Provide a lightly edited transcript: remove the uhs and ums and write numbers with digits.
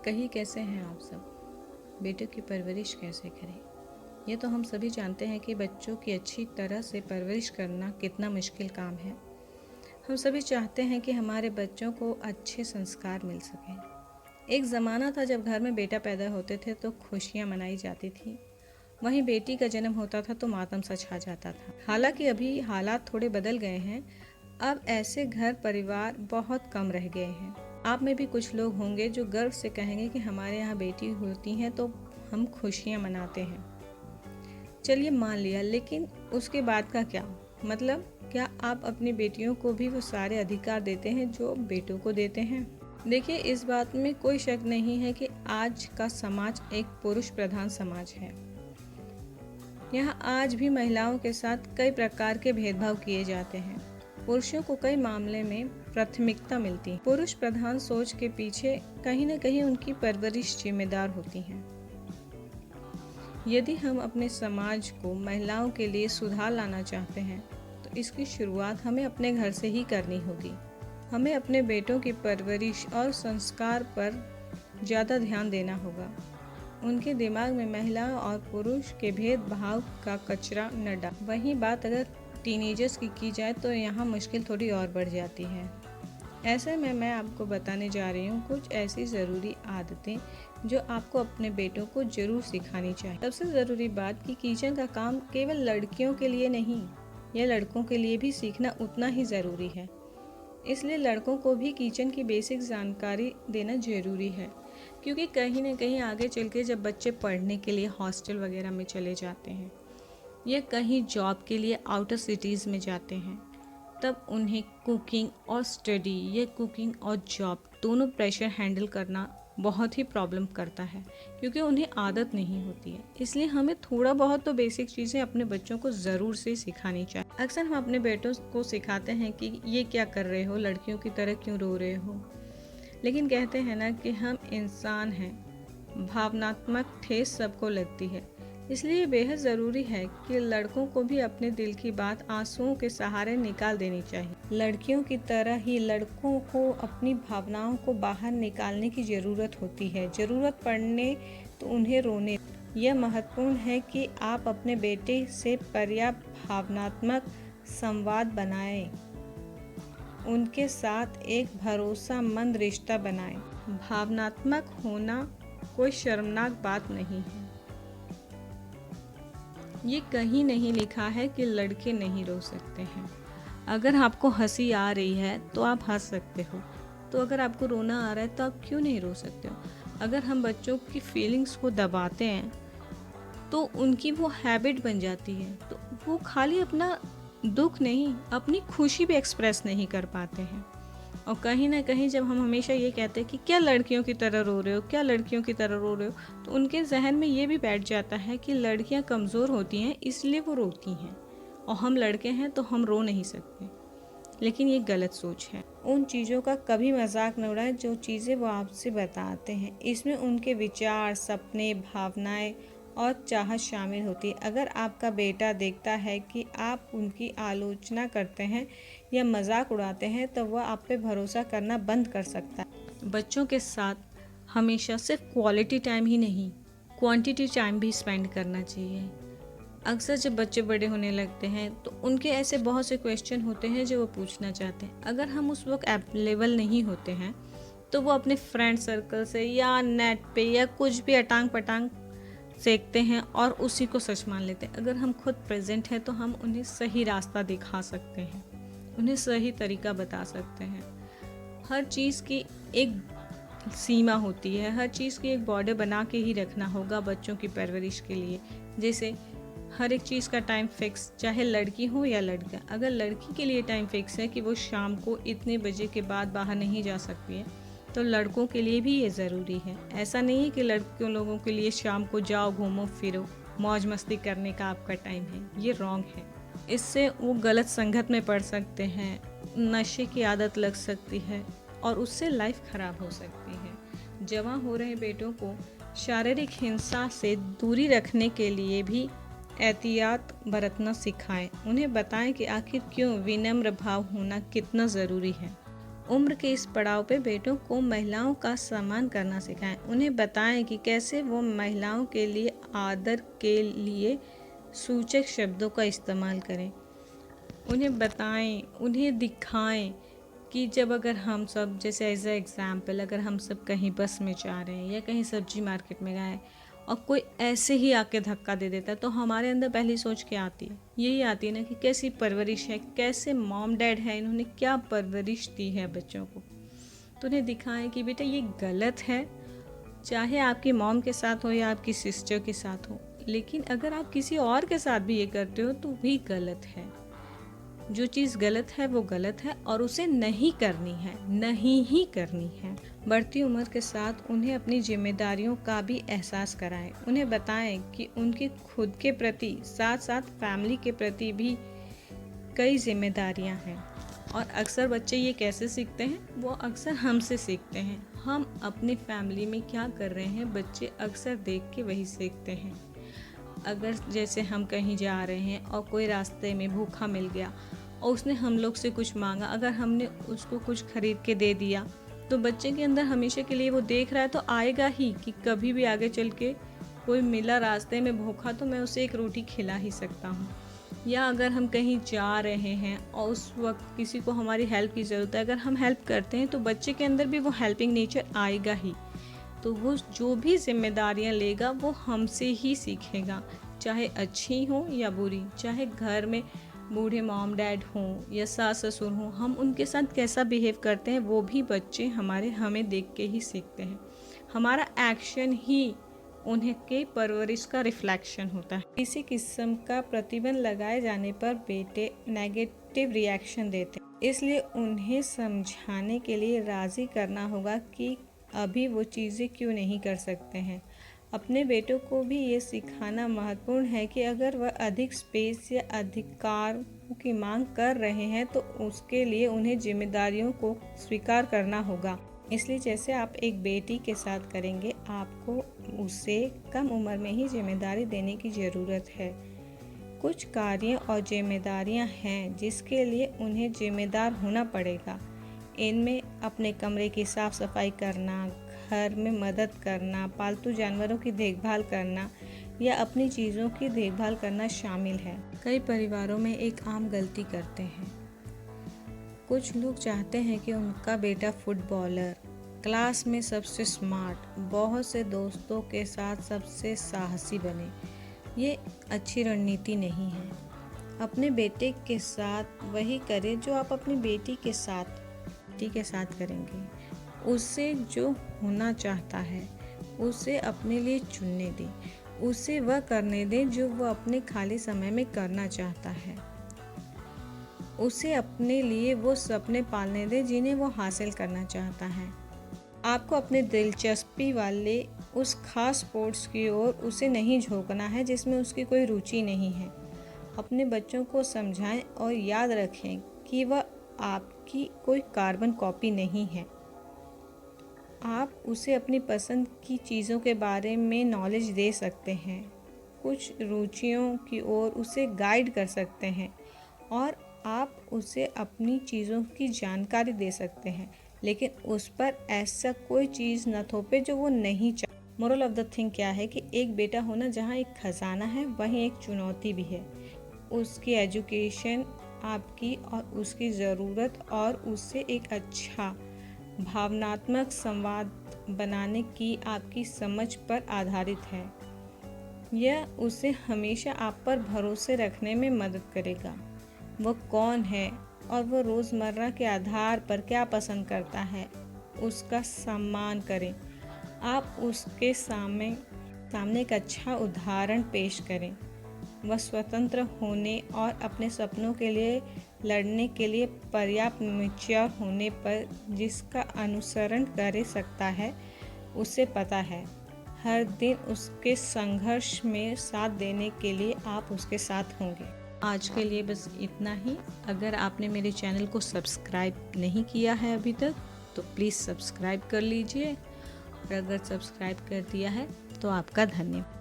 कहीं कैसे हैं आप सब? बेटों की परवरिश कैसे करें? ये तो हम सभी जानते हैं कि बच्चों की अच्छी तरह से परवरिश करना कितना मुश्किल काम है। हम सभी चाहते हैं कि हमारे बच्चों को अच्छे संस्कार मिल सकें। एक ज़माना था जब घर में बेटा पैदा होते थे तो खुशियाँ मनाई जाती थी, वहीं बेटी का जन्म होता था तो मातम सा छा जाता था। हालांकि अभी हालात थोड़े बदल गए हैं। अब ऐसे घर परिवार बहुत कम रह गए हैं। आप में भी कुछ लोग होंगे जो गर्व से कहेंगे कि हमारे यहाँ बेटी होती हैं तो हम खुशियाँ मनाते हैं। चलिए मान लिया, लेकिन उसके बाद का क्या? मतलब क्या आप अपनी बेटियों को भी वो सारे अधिकार देते हैं जो बेटों को देते हैं? देखिए, इस बात में कोई शक नहीं है कि आज का समाज एक पुरुष प्रधान समाज है। यहाँ आज भी महिलाओं के साथ कई प्रकार के भेदभाव किए जाते हैं। पुरुषों को कई मामले में प्राथमिकता मिलती है। पुरुष प्रधान सोच के पीछे कहीं न कहीं उनकी परवरिश जिम्मेदार होती है। यदि हम अपने समाज को महिलाओं के लिए सुधार लाना चाहते हैं तो इसकी शुरुआत हमें अपने घर से ही करनी होगी। हमें अपने बेटों की परवरिश और संस्कार पर ज़्यादा ध्यान देना होगा। उनके दिमाग में महिला और पुरुष के भेदभाव का कचरा न डाल। वहीं बात अगर टीनेजर्स की जाए तो यहाँ मुश्किल थोड़ी और बढ़ जाती है। ऐसे में मैं आपको बताने जा रही हूँ कुछ ऐसी ज़रूरी आदतें जो आपको अपने बेटों को ज़रूर सिखानी चाहिए। सबसे ज़रूरी बात कि किचन का काम केवल लड़कियों के लिए नहीं, यह लड़कों के लिए भी सीखना उतना ही ज़रूरी है। इसलिए लड़कों को भी किचन की बेसिक जानकारी देना ज़रूरी है, क्योंकि कहीं ना कहीं आगे चल के जब बच्चे पढ़ने के लिए हॉस्टल वगैरह में चले जाते हैं या कहीं जॉब के लिए आउटर सिटीज़ में जाते हैं, तब उन्हें कुकिंग और स्टडी या कुकिंग और जॉब दोनों प्रेशर हैंडल करना बहुत ही प्रॉब्लम करता है, क्योंकि उन्हें आदत नहीं होती है। इसलिए हमें थोड़ा बहुत तो बेसिक चीज़ें अपने बच्चों को ज़रूर से सिखानी चाहिए। अक्सर हम अपने बेटों को सिखाते हैं कि ये क्या कर रहे हो, लड़कियों की तरह क्यों रो रहे हो, लेकिन कहते हैं ना कि हम इंसान हैं, भावनात्मक ठेस सबको लगती है। इसलिए बेहद ज़रूरी है कि लड़कों को भी अपने दिल की बात आंसुओं के सहारे निकाल देनी चाहिए। लड़कियों की तरह ही लड़कों को अपनी भावनाओं को बाहर निकालने की ज़रूरत होती है। ज़रूरत पड़ने तो उन्हें रोने। यह महत्वपूर्ण है कि आप अपने बेटे से पर्याप्त भावनात्मक संवाद बनाएं, उनके साथ एक भरोसामंद रिश्ता बनाएं। भावनात्मक होना कोई शर्मनाक बात नहीं है। ये कहीं नहीं लिखा है कि लड़के नहीं रो सकते हैं। अगर आपको हंसी आ रही है तो आप हंस सकते हो, तो अगर आपको रोना आ रहा है तो आप क्यों नहीं रो सकते हो? अगर हम बच्चों की फीलिंग्स को दबाते हैं तो उनकी वो हैबिट बन जाती है, तो वो खाली अपना दुख नहीं, अपनी खुशी भी एक्सप्रेस नहीं कर पाते हैं। और कहीं ना कहीं जब हम हमेशा ये कहते हैं कि क्या लड़कियों की तरह रो रहे हो, क्या लड़कियों की तरह रो रहे हो, तो उनके जहन में ये भी बैठ जाता है कि लड़कियां कमज़ोर होती हैं इसलिए वो रोती हैं, और हम लड़के हैं तो हम रो नहीं सकते। लेकिन ये गलत सोच है। उन चीज़ों का कभी मजाक न उड़ाएं जो चीज़ें वो आपसे बताते हैं। इसमें उनके विचार, सपने, भावनाएं और चाहत शामिल होती है। अगर आपका बेटा देखता है कि आप उनकी आलोचना करते हैं या मजाक उड़ाते हैं तो वह आप पे भरोसा करना बंद कर सकता है। बच्चों के साथ हमेशा सिर्फ क्वालिटी टाइम ही नहीं, क्वांटिटी टाइम भी स्पेंड करना चाहिए। अक्सर जब बच्चे बड़े होने लगते हैं तो उनके ऐसे बहुत से क्वेश्चन होते हैं जो वो पूछना चाहते हैं। अगर हम उस वक्त अवेलेबल नहीं होते हैं तो वो अपने फ्रेंड सर्कल से या नेट पे या कुछ भी अटांग पटांग सीखते हैं और उसी को सच मान लेते हैं। अगर हम खुद प्रेजेंट हैं तो हम उन्हें सही रास्ता दिखा सकते हैं, उन्हें सही तरीका बता सकते हैं। हर चीज़ की एक सीमा होती है, हर चीज़ की एक बॉर्डर बना के ही रखना होगा बच्चों की परवरिश के लिए। जैसे हर एक चीज़ का टाइम फिक्स, चाहे लड़की हो या लड़का। अगर लड़की के लिए टाइम फिक्स है कि वो शाम को इतने बजे के बाद बाहर नहीं जा सकती है, तो लड़कों के लिए भी ये ज़रूरी है। ऐसा नहीं है कि लड़कियों लोगों के लिए शाम को जाओ, घूमो फिरो, मौज मस्ती करने का आपका टाइम है, ये रॉन्ग है। इससे वो गलत संगत में पड़ सकते हैं, नशे की आदत लग सकती है और उससे लाइफ ख़राब हो सकती है। जवान हो रहे बेटों को शारीरिक हिंसा से दूरी रखने के लिए भी एहतियात बरतना सिखाएं। उन्हें बताएं कि आखिर क्यों विनम्र भाव होना कितना ज़रूरी है। उम्र के इस पड़ाव पे बेटों को महिलाओं का सम्मान करना सिखाएं। उन्हें बताएं कि कैसे वो महिलाओं के लिए आदर के लिए सूचक शब्दों का इस्तेमाल करें। उन्हें बताएं, उन्हें दिखाएं कि जब अगर हम सब, जैसे एज अ एग्ज़ाम्पल, अगर हम सब कहीं बस में जा रहे हैं या कहीं सब्जी मार्केट में गए और कोई ऐसे ही आके धक्का दे देता है, तो हमारे अंदर पहली सोच क्या आती है? यही आती है ना कि कैसी परवरिश है, कैसे मॉम डैड है, इन्होंने क्या परवरिश दी है बच्चों को। तो उन्हें दिखाएं कि बेटा ये गलत है, चाहे आपकी मॉम के साथ हो या आपकी सिस्टर के साथ हो, लेकिन अगर आप किसी और के साथ भी ये करते हो तो भी गलत है। जो चीज़ गलत है वो गलत है और उसे नहीं करनी है, नहीं ही करनी है। बढ़ती उम्र के साथ उन्हें अपनी जिम्मेदारियों का भी एहसास कराएं। उन्हें बताएं कि उनकी खुद के प्रति साथ साथ फैमिली के प्रति भी कई जिम्मेदारियां हैं। और अक्सर बच्चे ये कैसे सीखते हैं? वो अक्सर हमसे सीखते हैं। हम अपनी फैमिली में क्या कर रहे हैं, बच्चे अक्सर देख के वही सीखते हैं। अगर जैसे हम कहीं जा रहे हैं और कोई रास्ते में भूखा मिल गया और उसने हम लोग से कुछ मांगा, अगर हमने उसको कुछ खरीद के दे दिया, तो बच्चे के अंदर हमेशा के लिए वो देख रहा है, तो आएगा ही कि कभी भी आगे चल के कोई मिला रास्ते में भूखा तो मैं उसे एक रोटी खिला ही सकता हूँ। या अगर हम कहीं जा रहे हैं और उस वक्त किसी को हमारी हेल्प की ज़रूरत है, अगर हम हेल्प करते हैं तो बच्चे के अंदर भी वो हेल्पिंग नेचर आएगा ही। तो वो जो भी जिम्मेदारियां लेगा वो हमसे ही सीखेगा, चाहे अच्छी हो या बुरी। चाहे घर में बूढ़े मॉम डैड हों या सास ससुर हों, हम उनके साथ कैसा बिहेव करते हैं वो भी बच्चे हमें देख के ही सीखते हैं। हमारा एक्शन ही उन्हें के परवरिश का रिफ्लेक्शन होता है। किसी किस्म का प्रतिबंध लगाए जाने पर बेटे नेगेटिव रिएक्शन देते हैं, इसलिए उन्हें समझाने के लिए राज़ी करना होगा कि अभी वो चीज़ें क्यों नहीं कर सकते हैं। अपने बेटों को भी ये सिखाना महत्वपूर्ण है कि अगर वह अधिक स्पेस या अधिकार की मांग कर रहे हैं तो उसके लिए उन्हें जिम्मेदारियों को स्वीकार करना होगा। इसलिए जैसे आप एक बेटी के साथ करेंगे, आपको उसे कम उम्र में ही जिम्मेदारी देने की ज़रूरत है। कुछ कार्य और जिम्मेदारियां हैं जिसके लिए उन्हें जिम्मेदार होना पड़ेगा। इनमें अपने कमरे की साफ सफाई करना, घर में मदद करना, पालतू जानवरों की देखभाल करना या अपनी चीज़ों की देखभाल करना शामिल है। कई परिवारों में एक आम गलती करते हैं। कुछ लोग चाहते हैं कि उनका बेटा फुटबॉलर, क्लास में सबसे स्मार्ट, बहुत से दोस्तों के साथ सबसे साहसी बने। ये अच्छी रणनीति नहीं है। अपने बेटे के साथ वही करें जो आप अपनी बेटी के साथ करेंगे। उससे जो होना चाहता है उसे अपने लिए चुनने दें। उसे वह करने दें जो वह अपने खाली समय में करना चाहता है। उसे अपने लिए वो सपने पालने दें जिन्हें वो हासिल करना चाहता है। आपको अपने दिलचस्पी वाले उस खास स्पोर्ट्स की ओर उसे नहीं झोंकना है जिसमें उसकी कोई रुचि नहीं है। अपने बच्चों को समझाएं और याद रखें कि वह आपकी कोई कार्बन कॉपी नहीं है। आप उसे अपनी पसंद की चीज़ों के बारे में नॉलेज दे सकते हैं, कुछ रुचियों की ओर उसे गाइड कर सकते हैं और आप उसे अपनी चीज़ों की जानकारी दे सकते हैं, लेकिन उस पर ऐसा कोई चीज़ न थोपे जो वो नहीं चाहे। मोरल ऑफ द थिंग क्या है कि एक बेटा होना जहाँ एक खजाना है, वहीं एक चुनौती भी है। उसकी एजुकेशन आपकी और उसकी ज़रूरत और उससे एक अच्छा भावनात्मक संवाद बनाने की आपकी समझ पर आधारित है। यह उसे हमेशा आप पर भरोसे रखने में मदद करेगा। वह कौन है और वह रोज़मर्रा के आधार पर क्या पसंद करता है, उसका सम्मान करें। आप उसके सामने एक अच्छा उदाहरण पेश करें। वह स्वतंत्र होने और अपने सपनों के लिए लड़ने के लिए पर्याप्त मैच्योर होने पर जिसका अनुसरण कर सकता है, उसे पता है। हर दिन उसके संघर्ष में साथ देने के लिए आप उसके साथ होंगे। आज के लिए बस इतना ही। अगर आपने मेरे चैनल को सब्सक्राइब नहीं किया है अभी तक, तो प्लीज़ सब्सक्राइब कर लीजिए, और अगर सब्सक्राइब कर दिया है तो आपका धन्यवाद।